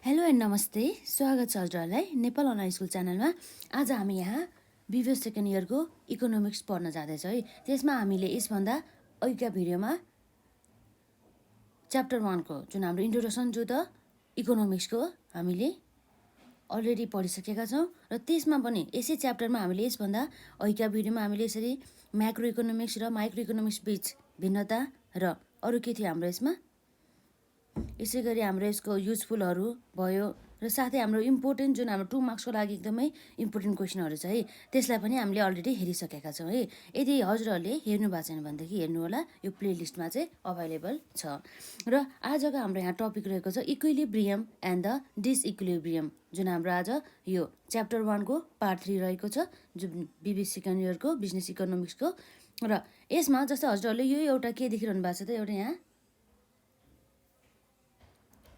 Hello and नमस्ते, स्वागत छ हजुरहरूलाई नेपाल अनलाइन स्कुल च्यानलमा। आज हामी यहाँ बिबिए सेकेन्ड इयरको इकोनोमिक्स पढ्न जाँदैछौँ है। त्यसमा हामीले यसभन्दा अघिका भिडियोमा च्याप्टर 1 को जुन हाम्रो इन्ट्रोडक्सन टु द इकोनोमिक्सको हामीले अलरेडी पढिसकेका छौँ र त्यसमा पनि यसै च्याप्टरमा हामीले यसभन्दा अघिका भिडियोमा हामीले यसरी म्याक्रो इकोनोमिक्स र माइक्रो इकोनोमिक्स बीच भिन्नता र अरू के थियो हाम्रो यसमा, यसै गरी हाम्रो यसको युजफुलहरू भयो र साथै हाम्रो इम्पोर्टेन्ट जुन हाम्रो 2 मार्क्सको लागि एकदमै इम्पोर्टेन्ट क्वेसनहरू छ है, त्यसलाई पनि हामीले अलरेडी हेरिसकेका छौँ है। यदि हजुरहरूले हेर्नु भएको छैन भनेदेखि हेर्नु होला, यो प्लेलिस्टमा चाहिँ अभाइलेबल छ। र आजको हाम्रो यहाँ टपिक रहेको छ इक्विलिब्रियम एन्ड द डिसइक्विलिब्रियम, जुन हाम्रो आज यो च्याप्टर 1 को पार्ट 3 रहेको छ, जुन बिबी सेकेन्ड इयरको बिजनेस इकोनोमिक्सको। र यसमा जस्तै हजुरहरूले यो एउटा के देखिरहनु भएको छ त, एउटा यहाँ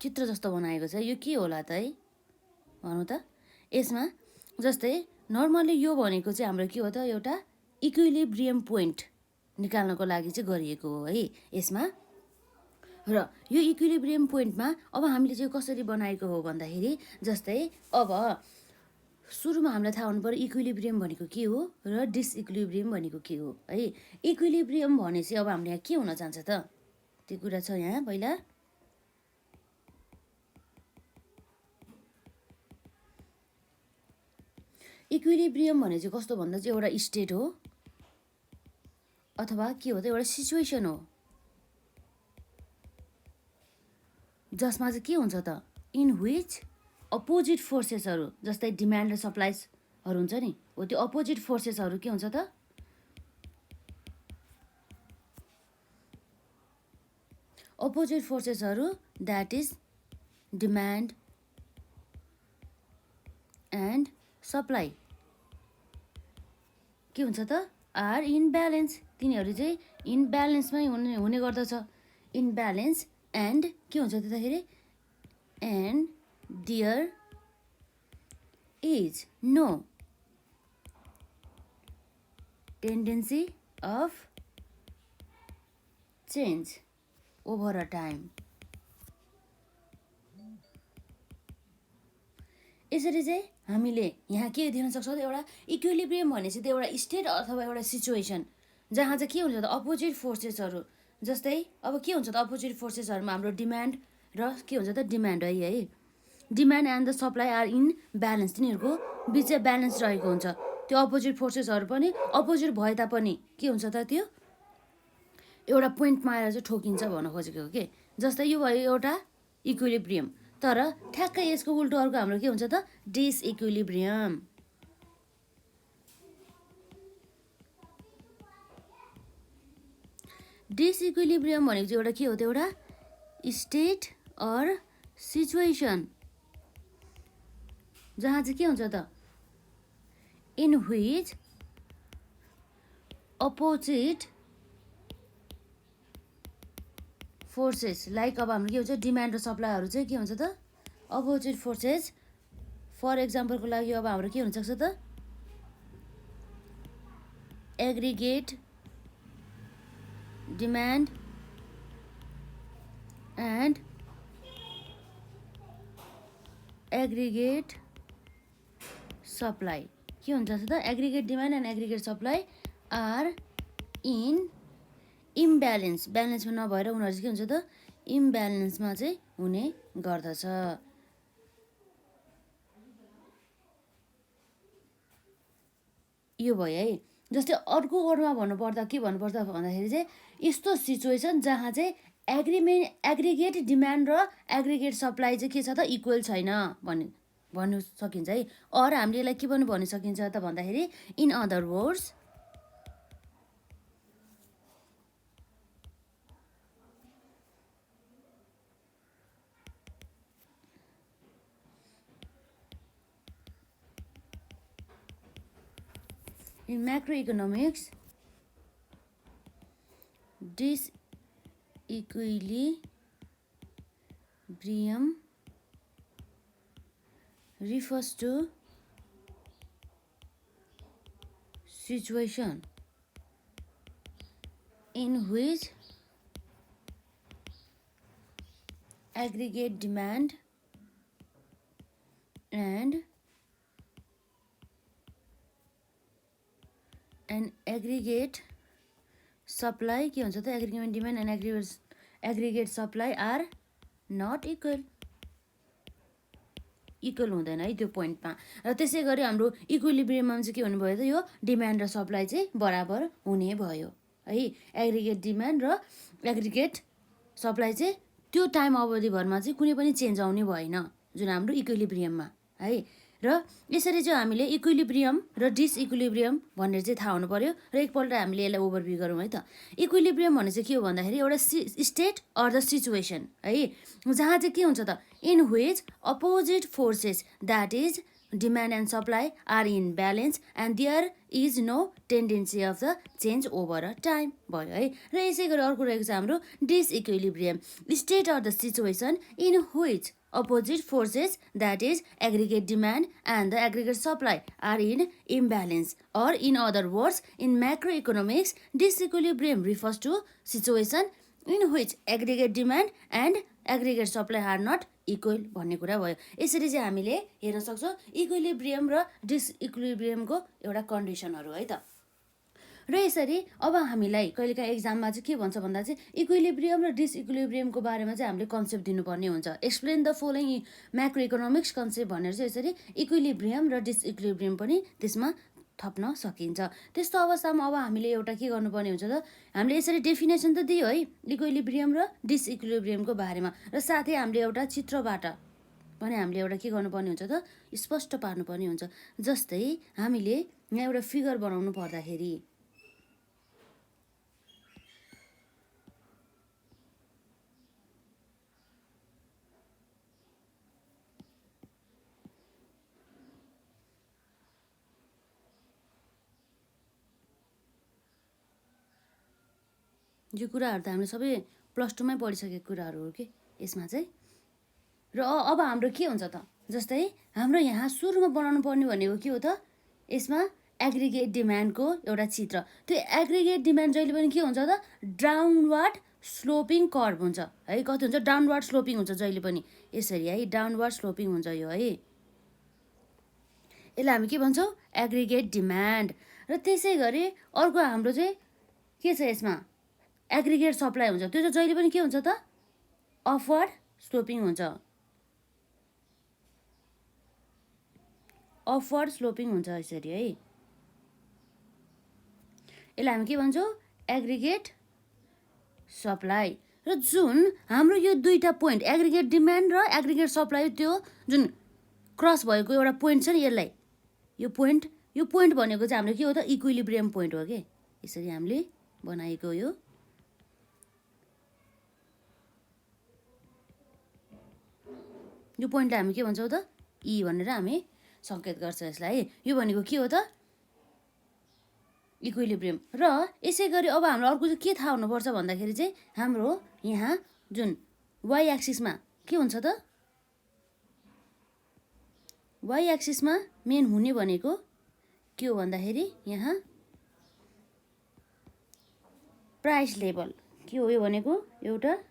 चित्र जस्तो बनाएको छ, यो के होला त है भनौँ त। यसमा जस्तै नर्मली यो भनेको चाहिँ हाम्रो के हो त, एउटा इक्विलिब्रियम पोइन्ट निकाल्नको लागि चाहिँ गरिएको हो है यसमा। र यो इक्विलिब्रियम पोइन्टमा अब हामीले चाहिँ कसरी बनाएको हो भन्दाखेरि, जस्तै अब सुरुमा हामीलाई थाहा हुनु पर्यो इक्विलिब्रियम भनेको के हो र डिसइक्विलिब्रियम भनेको के हो है। इक्विलिब्रियम भनेपछि अब हाम्रो यहाँ के हुन जान्छ त, त्यो कुरा छ यहाँ पहिला। इक्विलिब्रियम भने चाहिँ कस्तो भन्दा चाहिँ एउटा स्टेट हो अथवा के हो त, एउटा सिचुएसन हो जसमा चाहिँ के हुन्छ त, इन विच अपोजिट फोर्सेसहरू जस्तै डिमान्ड र सप्लाइजहरू हुन्छ नि, हो त्यो अपोजिट फोर्सेसहरू के हुन्छ त, अपोजिट फोर्सेसहरू that is demand and supply के हुन्छ त, आर इन ब्यालेन्स, तिनीहरू चाहिँ इन ब्यालेन्समै हुने गर्दछ। इन ब्यालेन्स एन्ड के हुन्छ त्यताखेरि, and there is no tendency of change over a time. यसरी चाहिँ हामीले यहाँ के दिन सक्छौँ त, एउटा इक्विलिब्रियम भने चाहिँ त्यो एउटा स्टेट अथवा एउटा सिचुएसन जहाँ चाहिँ के हुन्छ त, अपोजिट फोर्सेसहरू जस्तै अब के हुन्छ त, अपोजिट फोर्सेसहरूमा हाम्रो डिमान्ड र के हुन्छ त, डिमान्ड है, demand and the supply are in balance, तिनीहरूको बिच चाहिँ ब्यालेन्स रहेको हुन्छ। त्यो अपोजिट फोर्सेसहरू पनि अपोजिट भए तापनि के हुन्छ त, त्यो एउटा पोइन्टमा आएर चाहिँ ठोकिन्छ भन्न खोजेको हो कि। जस्तै यो भयो एउटा इक्विलिब्रियम, तर ठ्याक्कै यसको उल्टो अर्को हाम्रो के हुन्छ त, डिसइक्विलिब्रियम। डिसइक्विलिब्रियम भनेको चाहिँ एउटा के हो त, एउटा स्टेट अर सिचुएसन जहाँ चाहिँ के हुन्छ त, in which opposite forces, like अब हाम्रो के हुन्छ डिमान्ड र सप्लाईहरू चाहिँ के हुन्छ त, अपोजिट फोर्सेस। फर इक्जाम्पलको लागि अब हाम्रो के हुनसक्छ त, aggregate demand and aggregate supply के हुन्छ त, aggregate demand and aggregate supply are in imbalance, ब्यालेन्समा नभएर उनीहरू चाहिँ के हुन्छ त, इम्ब्यालेन्समा चाहिँ हुने गर्दछ। यो भयो है। जस्तै अर्को वर्डमा भन्नुपर्दा के भन्नुपर्छ भन्दाखेरि चाहिँ यस्तो सिचुएसन जहाँ चाहिँ एग्रिगेट डिमान्ड र एग्रिगेट सप्लाई चाहिँ के छ त, इक्वल छैन भन्नु सकिन्छ है। अर हामीले यसलाई के पनि भन्न सकिन्छ त भन्दाखेरि, in other words in macroeconomics, disequilibrium refers to situation in which aggregate demand and aggregate supply के हुन्छ त aggregate demand and aggregate supply are not equal हुँदैन है त्यो पोइन्टमा। र त्यसै गरी हाम्रो इक्विलिब्रियममा चाहिँ के हुनुभयो त यो डिमान्ड र सप्लाई चाहिँ बराबर हुने भयो है। एग्रिगेट डिमान्ड र एग्रिगेट सप्लाई चाहिँ त्यो टाइम अवधिभरमा चाहिँ कुनै पनि चेन्ज आउने भएन जुन हाम्रो इक्विलिब्रियममा है। र यसरी चाहिँ हामीले इक्विलिब्रियम र डिसइक्विलिब्रियम भनेर चाहिँ थाहा हुनु पर्यो। र एकपल्ट हामीले यसलाई ओभरभ्यू गरौँ है त। इक्विलिब्रियम भने चाहिँ के हो भन्दाखेरि एउटा स्टेट अर द सिचुएसन है, जहाँ चाहिँ के हुन्छ त in which opposite forces that is demand and supply are in balance and there is no tendency of the change over a time भयो है। र यसै गरी अर्को रहेको छ हाम्रो disequilibrium, state or the situation in which opposite forces that is aggregate demand and the aggregate supply are in imbalance, or in other words in macroeconomics disequilibrium refers to situation in which aggregate demand and aggregate supply are not equal भन्ने कुरा भयो। यसरी चाहिँ हामीले हेर्न सक्छौँ equilibrium र डिसइक्विलिब्रियमको एउटा कन्डिसनहरू है त। र यसरी अब हामीलाई कहिलेकाहीँ एक्जाममा चाहिँ के भन्छ भन्दा चाहिँ इक्विलिब्रियम र डिसइक्विलिब्रियमको बारेमा चाहिँ हामीले कन्सेप्ट दिनुपर्ने हुन्छ। Explain the following macro economics concept भनेर चाहिँ यसरी इक्विलिब्रियम र डिसइक्विलिब्रियम पनि त्यसमा थप्न सकिन्छ। त्यस्तो अवस्थामा अब हामीले एउटा के गर्नुपर्ने हुन्छ त, हामीले यसरी डेफिनेसन त दियो है इक्विलिब्रियम र डिसइक्विलिब्रियमको बारेमा, र साथै हामीले एउटा चित्रबाट पनि हामीले एउटा के गर्नुपर्ने हुन्छ त स्पष्ट पार्नुपर्ने हुन्छ। जस्तै हामीले यहाँ एउटा फिगर बनाउनु पर्दाखेरि यो कुराहरू त हामीले सबै प्लस टूमै पढिसकेको कुराहरू हो कि यसमा चाहिँ। र अब हाम्रो के हुन्छ त, जस्तै हाम्रो यहाँ सुरुमा बनाउनु पर्ने भनेको के हो त, यसमा एग्रिगेट डिमान्डको एउटा चित्र। त्यो एग्रिगेट डिमान्ड जहिले पनि के हुन्छ त डाउनवार्ड स्लोपिङ कर्भ हुन्छ है। कति हुन्छ डाउनवार्ड स्लोपिङ हुन्छ जहिले पनि यसरी है, डाउनवार्ड स्लोपिङ हुन्छ यो है। यसलाई हामी के भन्छौँ एग्रिगेट डिमान्ड। र त्यसै गरी अर्को हाम्रो चाहिँ के छ यसमा एग्रिगेट सप्लाई हुन्छ, त्यो चाहिँ जहिले पनि के हुन्छ त अपवर्ड स्लोपिङ हुन्छ, अपवर्ड स्लोपिङ हुन्छ यसरी है। यसलाई हामी के भन्छौँ एग्रिगेट सप्लाई। र जुन हाम्रो यो दुईटा पोइन्ट एग्रिगेट डिमान्ड र एग्रिगेट सप्लाई त्यो जुन क्रस भएको एउटा पोइन्ट छ नि, यसलाई यो पोइन्ट भनेको चाहिँ हाम्रो के हो त इक्विलिब्रियम पोइन्ट हो कि यसरी हामीले बनाएको यो पोइन्टलाई हामी के भन्छौँ त ई भनेर हामी सङ्केत गर्छ यसलाई है। यो भनेको के हो त इक्विलिब्रियम। र यसै गरी अब हाम्रो अर्को चाहिँ के थाहा हुनुपर्छ भन्दाखेरि चाहिँ हाम्रो यहाँ जुन वाइ एक्सिसमा के हुन्छ त, वाइ एक्सिसमा मेन हुने भनेको के हो भन्दाखेरि यहाँ प्राइस लेभल के हो, यो भनेको एउटा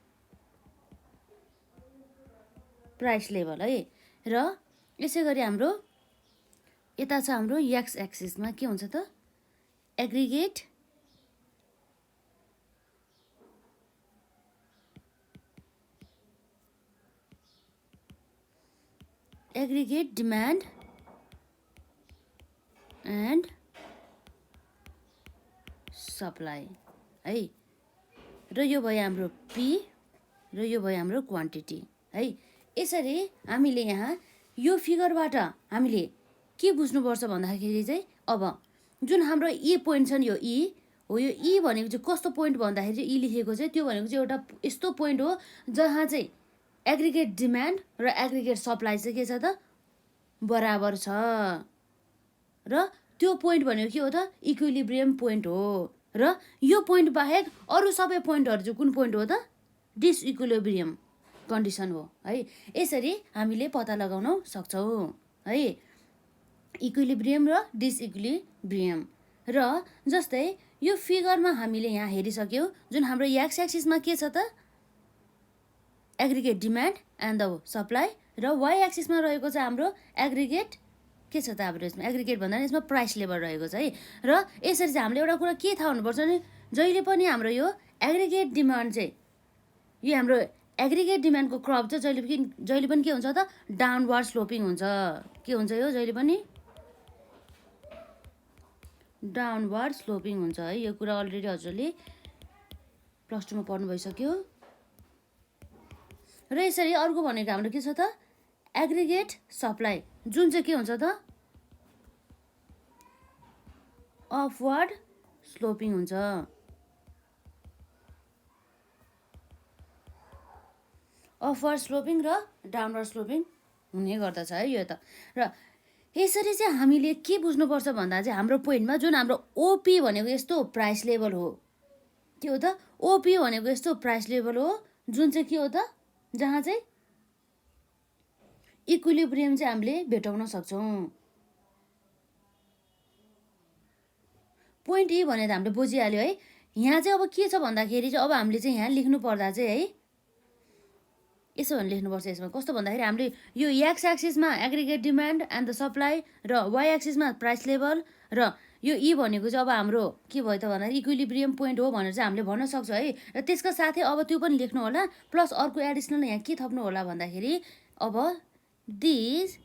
प्राइस लेभल है। र यसै गरी हाम्रो यता छ हाम्रो एक्स एक्सिसमा के हुन्छ त एग्रिगेट डिमान्ड एन्ड सप्लाई है। र यो भयो हाम्रो पी र यो भयो हाम्रो क्वान्टिटी है। यसरी हामीले यहाँ यो फिगरबाट हामीले के बुझ्नुपर्छ भन्दाखेरि चाहिँ अब जुन हाम्रो ई पोइन्ट छ नि यो ई हो, यो ई भनेको चाहिँ कस्तो पोइन्ट भन्दाखेरि चाहिँ ई लेखेको चाहिँ त्यो भनेको चाहिँ एउटा यस्तो पोइन्ट हो जहाँ चाहिँ एग्रिगेट डिमान्ड र एग्रिगेट सप्लाई चाहिँ के छ त बराबर छ। र त्यो पोइन्ट भनेको के हो त इक्विलिब्रियम पोइन्ट हो। र यो पोइन्ट बाहेक अरू सबै पोइन्टहरू चाहिँ कुन पोइन्ट हो त डिसइक्विलिब्रियम कन्डिसन हो है। यसरी हामीले पत्ता लगाउन सक्छौँ है इक्विलिब्रियम र डिसइक्विलिब्रियम। र जस्तै यो फिगरमा हामीले यहाँ हेरिसक्यौँ जुन हाम्रो एक्स एक्सिसमा के छ त aggregate demand and the supply र वाइ एक्सिसमा रहेको चाहिँ हाम्रो एग्रिगेट के छ त हाम्रो यसमा एग्रिगेट भन्दा नि यसमा प्राइस लेभल रहेको छ है। र यसरी चाहिँ हामीले एउटा कुरा के थाहा हुनुपर्छ भने जहिले पनि हाम्रो यो एग्रिगेट डिमान्ड चाहिँ यो हाम्रो एग्रिगेट डिमान्डको क्रप चाहिँ जहिले पनि के हुन्छ त डाउनवार्ड स्लोपिङ हुन्छ। के हुन्छ यो जहिले पनि डाउनवार्ड स्लोपिङ हुन्छ है। यो कुरा अलरेडी हजुरले प्लस टूमा पढ्नु भइसक्यो। र यसरी अर्को भनेको हाम्रो के छ त एग्रिगेट सप्लाई जुन चाहिँ के हुन्छ त अपवार्ड स्लोपिङ हुन्छ। अपवार्ड स्लोपिङ र डाउनवार्ड स्लोपिङ हुने गर्दछ है यो त। र यसरी चाहिँ हामीले के बुझ्नुपर्छ भन्दा चाहिँ हाम्रो पोइन्टमा जुन हाम्रो ओपी भनेको यस्तो प्राइस लेभल हो। के हो त ओपी भनेको यस्तो प्राइस लेभल हो जुन चाहिँ के हो त जहाँ चाहिँ इक्विलिब्रियम चाहिँ हामीले भेटाउन सक्छौँ। पोइन्ट ई भनेर हामीले बुझिहाल्यो है। यहाँ चाहिँ अब के छ भन्दाखेरि चाहिँ अब हामीले चाहिँ यहाँ लेख्नु पर्दा चाहिँ है यसो भने लेख्नुपर्छ। यसमा कस्तो भन्दाखेरि हामीले यो एक्स एक्सिसमा aggregate demand and the supply र वाइ एक्सिसमा प्राइस लेभल र यो ई भनेको चाहिँ अब हाम्रो के भयो त भन्दाखेरि इक्विलिब्रियम पोइन्ट हो भनेर चाहिँ हामीले भन्न सक्छौँ है। र त्यसका साथै अब त्यो पनि लेख्नु होला प्लस अर्को एडिसनल यहाँ के थप्नु होला भन्दाखेरि अब दिस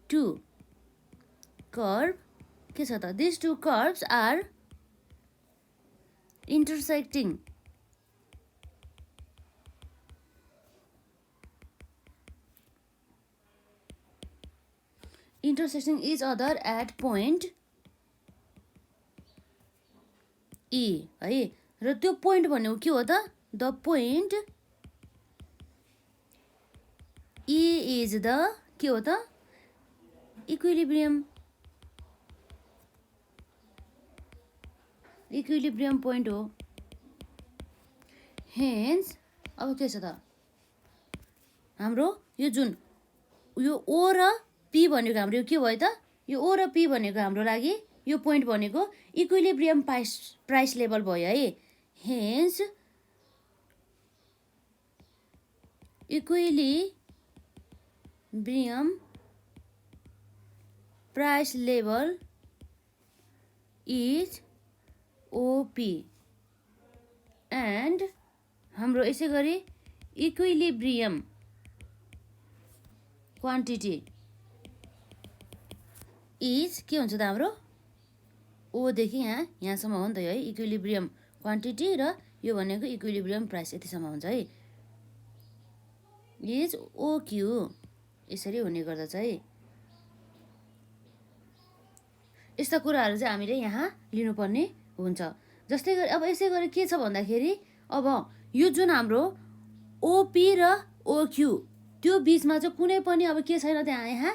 टु कर्भ के छ त this two curves are intersecting each other at point E है। र त्यो पोइन्ट भनेको के हो त the point E is the के हो त इक्विलिब्रियम पोइन्ट हो। हेन्स अब के छ त हाम्रो यो जुन यो ओ र पी भनेको हाम्रो के भयो त यो ओ र पी भनेको हाम्रो लागि यो पोइन्ट भनेको इक्विलिब्रियम प्राइस लेभल भयो है। Hence equilibrium price level is OP and हाम्रो यसै गरी इक्विलिब्रियम क्वान्टिटी इज के हुन्छ त हाम्रो ओदेखि यहाँसम्म हो नि त है इक्विलिब्रियम क्वान्टिटी र यो भनेको इक्विलिब्रियम प्राइस यतिसम्म हुन्छ है। इज ओक्यू यसरी हुने गर्दछ है। यस्ता कुराहरू चाहिँ हामीले यहाँ लिनुपर्ने हुन्छ। जस्तै गरी अब यसै गरी के छ भन्दाखेरि अब यो जुन हाम्रो ओपी र ओक्यू त्यो बिचमा चाहिँ कुनै पनि अब के छैन त्यहाँ यहाँ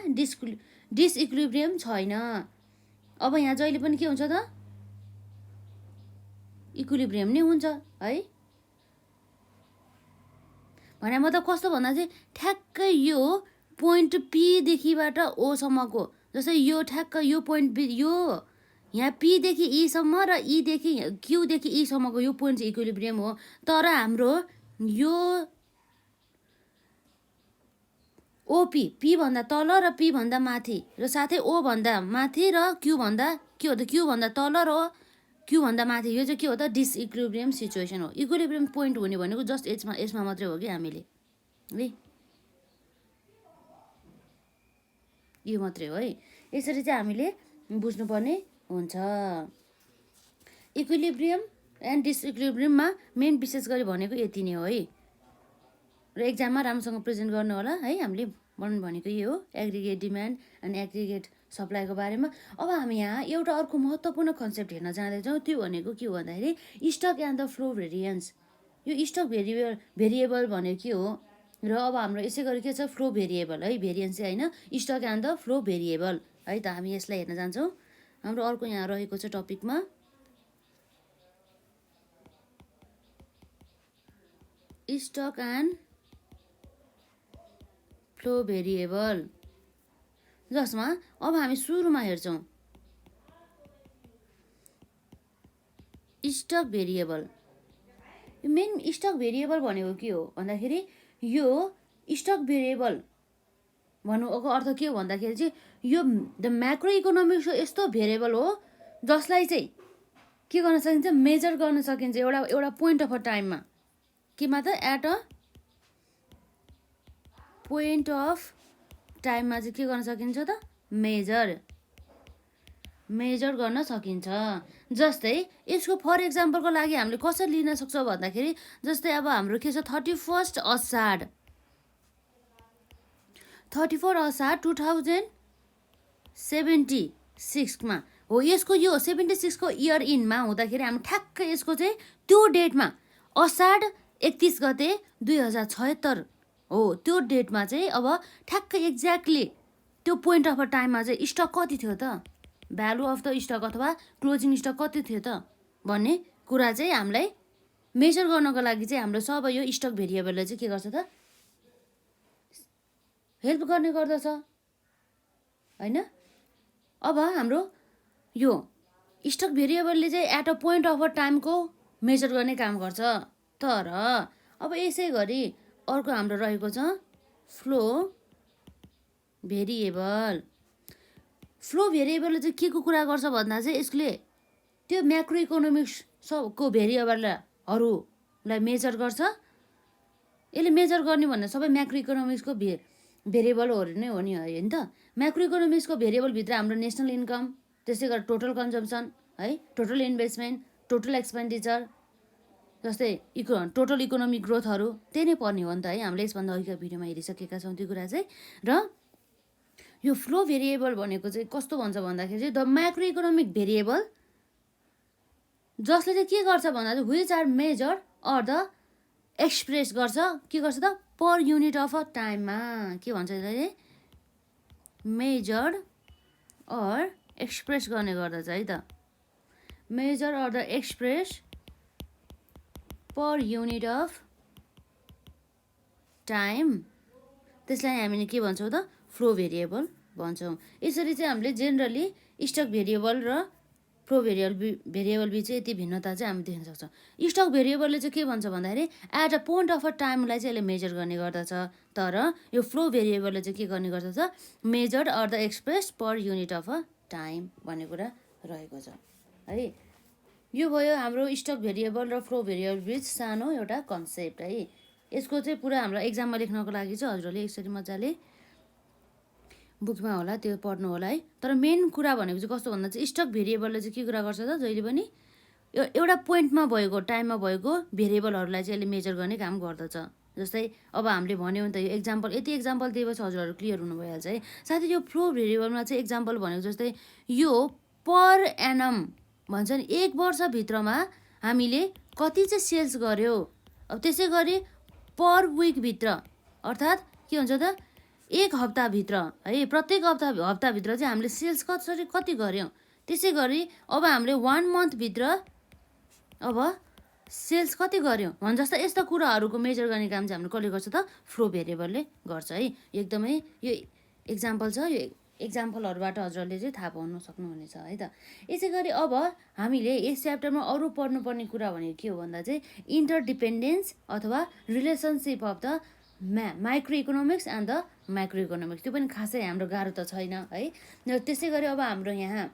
डिसइक्विलिब्रियम छैन। अब यहाँ जहिले पनि के हुन्छ त इक्विलिब्रियम नै हुन्छ है। भने मतलब कस्तो भन्दा चाहिँ ठ्याक्कै यो पोइन्ट पीदेखिबाट ओसम्मको जस्तै यो ठ्याक्क यो पोइन्ट यो यहाँ पीदेखि ईसम्म र ईदेखि क्यूदेखि ईसम्मको यो पोइन्ट चाहिँ इक्विलिब्रियम हो। तर हाम्रो यो ओपी पी भन्दा तल र पी भन्दा माथि र साथै ओ भन्दा माथि र क्यू भन्दा के हो त क्यू भन्दा तल र क्यू भन्दा माथि यो चाहिँ के हो त डिसइक्विलिब्रियम सिचुएसन हो। इक्विलिब्रियम पोइन्ट हुने भनेको जस्ट यसमा मात्रै हो कि हामीले है यो मात्रै हो है। यसरी चाहिँ हामीले बुझ्नुपर्ने हुन्छ। इक्विलिब्रियम एन्ड डिसइक्विलिब्रियममा मेन विशेष गरी भनेको यति नै हो है। र एक्जाममा राम्रोसँग प्रेजेन्ट गर्नु होला है। हामीले भन्नु भनेको यो हो एग्रिगेट डिमान्ड एन्ड एग्रिगेट सप्लाईको बारेमा। अब हामी यहाँ एउटा अर्को महत्त्वपूर्ण कन्सेप्ट हेर्न जाँदैछौँ। त्यो भनेको के हो भन्दाखेरि stock and the flow variance. यो स्टक भेरिएबल भनेको के हो र अब हाम्रो यसै गरी के छ फ्लो भेरिएबल है। भेरिएन्स चाहिँ होइन stock and the flow variable है त हामी यसलाई हेर्न जान्छौँ। हाम्रो अर्को यहाँ रहेको छ टपिकमा स्टक एन्ड फ्लो भेरिएबल जसमा अब हामी सुरुमा हेर्छौँ stock variable. Main stock variable भनेको के हो भन्दाखेरि यो स्टक भेरिएबल भन्नुको अर्थ के हो भन्दाखेरि चाहिँ यो द म्याक्रो इकोनोमिक्सको यस्तो भेरिएबल हो जसलाई चाहिँ के गर्न सकिन्छ, मेजर गर्न सकिन्छ एउटा पोइन्ट अफ अ टाइममा। केमा त एट अ पोइन्ट अफ टाइममा चाहिँ के गर्न सकिन्छ त, मेजर गर्न सकिन्छ। जस्तै यसको फर इक्जाम्पलको लागि हामीले कसरी लिन सक्छौँ भन्दाखेरि जस्तै अब हाम्रो के छ 31 असाढ 2076मा हो। यसको यो 76को इयर इनमा हुँदाखेरि हामी ठ्याक्कै यसको चाहिँ त्यो डेटमा असाढ 31 गते 2076 हो, त्यो डेटमा चाहिँ अब ठ्याक्कै एक्ज्याक्टली त्यो पोइन्ट अफ अ टाइममा चाहिँ स्टक कति थियो त, भ्यालु अफ द स्टक अथवा क्लोजिङ स्टक कति थियो त भन्ने कुरा चाहिँ हामीलाई मेजर गर्नको लागि चाहिँ हाम्रो सबै यो स्टक भेरिएबलले चाहिँ के गर्छ त, हेल्प गर्ने गर्दछ होइन। अब हाम्रो यो स्टक भेरिएबलले चाहिँ at a point of a टाइमको मेजर गर्ने काम गर्छ। तर अब यसै गरी अर्को हाम्रो रहेको छ फ्लो भेरिएबल। फ्लो भेरिएबलले चाहिँ के को कुरा गर्छ भन्दा चाहिँ यसले त्यो म्याक्रो इकोनोमिक्स सबको भेरिएबलहरूलाई मेजर गर्छ। यसले मेजर गर्ने भन्दा सबै म्याक्रो इकोनोमिक्सको भेरिएबलहरू नै हो नि होइन त। म्याक्रो इकोनोमिक्सको भेरिएबलभित्र हाम्रो नेसनल इन्कम, त्यसै गरी टोटल कन्जम्सन है, टोटल इन्भेस्टमेन्ट, टोटल एक्सपेन्डिचर, जस्तै टोटल इकोनोमिक ग्रोथहरू त्यही नै पर्ने हो नि त है। हामीले यसभन्दा अघिको भिडियोमा हेरिसकेका छौँ त्यो कुरा चाहिँ। र यो फ्लो भेरिएबल भनेको चाहिँ कस्तो भन्छ भन्दाखेरि चाहिँ द म्याक्रो इकोनोमिक भेरिएबल जसले चाहिँ के गर्छ भन्दा चाहिँ which are measure or the express गर्छ, के गर्छ त पर युनिट अफ अ टाइममा। के भन्छ यसलाई, मेजर अर एक्सप्रेस गर्ने गर्दछ है त, measure or the express per unit of time. त्यसलाई हामीले के भन्छौँ त, फ्लो भेरिएबल भन्छौँ। यसरी चाहिँ हामीले जेनरली स्टक भेरिएबल र फ्लो भेरिएबल बिच चाहिँ यति भिन्नता चाहिँ हामी देख्न सक्छौँ। स्टक भेरिएबलले चाहिँ के भन्छ भन्दाखेरि at a point of a टाइमलाई चाहिँ यसले मेजर गर्ने गर्दछ। तर यो फ्लो भेरिएबलले चाहिँ के गर्ने गर्दछ, measure or the express per unit of a time भन्ने कुरा रहेको छ है। यो भयो हाम्रो स्टक भेरिएबल र फ्लो भेरिएबल बिच सानो एउटा कन्सेप्ट है। यसको चाहिँ पुरा हाम्रो एक्जाममा लेख्नको लागि चाहिँ हजुरहरूले यसरी मजाले बुकमा होला त्यो पढ्नु होला है। तर मेन कुरा भनेको चाहिँ कस्तो भन्दा चाहिँ स्टक भेरिएबलले चाहिँ के कुरा गर्छ त, जहिले पनि एउटा पोइन्टमा भएको टाइममा भएको भेरिएबलहरूलाई चाहिँ यसले मेजर गर्ने काम गर्दछ। जस्तै अब हामीले भन्यौँ नि त यो एक्जाम्पल, यति एक्जाम्पल दिएपछि हजुरहरू क्लियर हुनु भइहाल्छ है। साथै यो फ्लो भेरिएबलमा चाहिँ एक्जाम्पल भनेको जस्तै यो पर एनम भन्छ नि, एक वर्षभित्रमा हामीले कति चाहिँ सेल्स गर्यो। अब त्यसै गरी पर विकभित्र अर्थात् के हुन्छ त, एक हप्ताभित्र है, प्रत्येक हप्ताभित्र चाहिँ हामीले सेल्स कति गऱ्यौँ। त्यसै गरी अब हामीले 1 मन्थभित्र अब सेल्स कति गऱ्यौँ भन्छ जस्तो यस्ता कुराहरूको मेजर गर्ने काम चाहिँ हामीले कसले गर्छ त, फ्लो भेरिएबलले गर्छ है। एकदमै यो एक्जाम्पल छ, यो एक्जाम्पलहरूबाट हजुरहरूले चाहिँ थाहा पाउन सक्नुहुनेछ है त। यसै गरी अब हामीले यस च्याप्टरमा अरू पढ्नुपर्ने कुरा भनेको के हो भन्दा चाहिँ इन्टरडिपेन्डेन्स अथवा relationship of the micro economics and the micro economics. त्यो पनि खासै हाम्रो गाह्रो त छैन है। त्यसै गरी अब हाम्रो यहाँ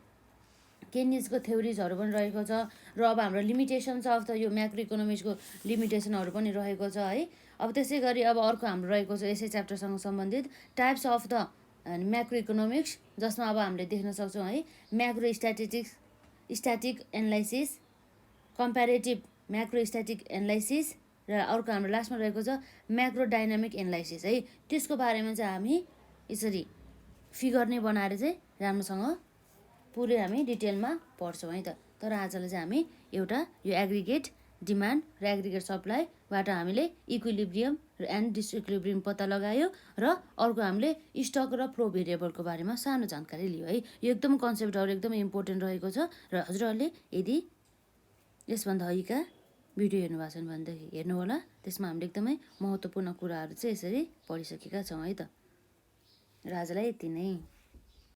केनिजको थ्योरिजहरू पनि रहेको छ र अब हाम्रो लिमिटेसन्स अफ द यो म्याक्रो इकोनोमिक्सको लिमिटेसनहरू पनि रहेको छ है। अब त्यसै गरी अब अर्को हाम्रो रहेको छ यसै च्याप्टरसँग सम्बन्धित types of the macro economics, जसमा अब हामीले देख्न सक्छौँ है macro static analysis, comparative macro static analysis र अर्को हाम्रो लास्टमा रहेको छ म्याक्रो डाइनामिक एनालाइसिस है। त्यसको बारेमा चाहिँ हामी यसरी फिगर नै बनाएर चाहिँ राम्रोसँग पुरै हामी डिटेलमा पढ्छौँ है त। तर आजलाई चाहिँ हामी एउटा यो एग्रिगेट डिमान्ड र एग्रिगेट सप्लाईबाट हामीले इक्विलिब्रियम एन्ड डिसइक्विलिब्रियम पत्ता लगायो र अर्को हामीले स्टक र फ्लो भेरिएबलको बारेमा सानो जानकारी लियो है। यो एकदम कन्सेप्टहरू एकदमै इम्पोर्टेन्ट रहेको छ र हजुरहरूले यदि यसभन्दा अघिका भिडियो हेर्नु भएको छैन भनेदेखि हेर्नु होला। त्यसमा हामीले एकदमै महत्त्वपूर्ण कुराहरू चाहिँ यसरी पढिसकेका छौँ है त। र आजलाई यति नै।